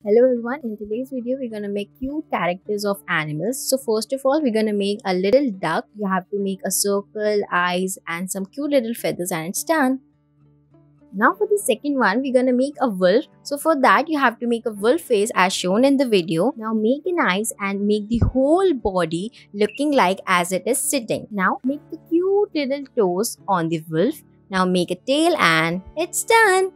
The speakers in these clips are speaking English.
Hello everyone, in today's video we're gonna make cute characters of animals. So first of all we're gonna make a little duck. You have to make a circle, eyes and some cute little feathers and it's done. Now for the second one we're gonna make a wolf. So for that you have to make a wolf face as shown in the video. Now make an eyes and make the whole body looking like as it is sitting. Now make the cute little toes on the wolf. Now make a tail and it's done.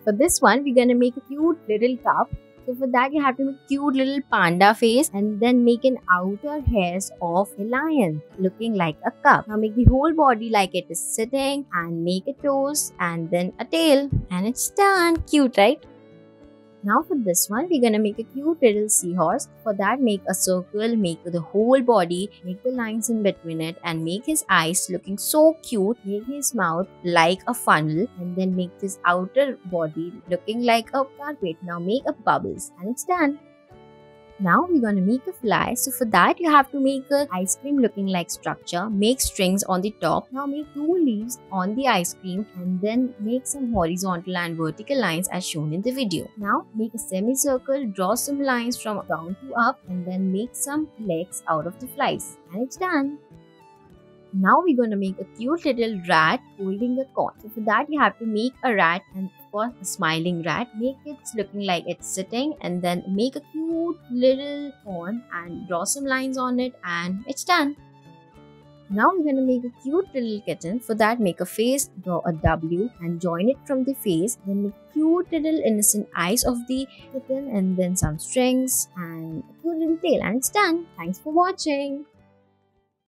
For this one, we're gonna make a cute little cup. So for that, you have to make cute little panda face and then make an outer hairs of a lion looking like a cup. Now make the whole body like it is sitting and make a toes and then a tail and it's done. Cute, right? Now for this one, we're gonna make a cute little seahorse. For that, make a circle, make the whole body, make the lines in between it and make his eyes looking so cute. Make his mouth like a funnel and then make this outer body looking like a carpet. Now make a bubbles and it's done. Now we're gonna make a fly. So for that you have to make a ice cream looking like structure. Make strings on the top. Now make 2 leaves on the ice cream and then make some horizontal and vertical lines as shown in the video. Now make a semicircle, draw some lines from down to up and then make some legs out of the flies. And it's done. Now we're going to make a cute little rat holding a cone. So for that you have to make a rat and of course a smiling rat. Make it looking like it's sitting and then make a cute little cone and draw some lines on it and it's done. Now we're going to make a cute little kitten. For that make a face, draw a W and join it from the face. Then make cute little innocent eyes of the kitten and then some strings and a cute little tail and it's done. Thanks for watching.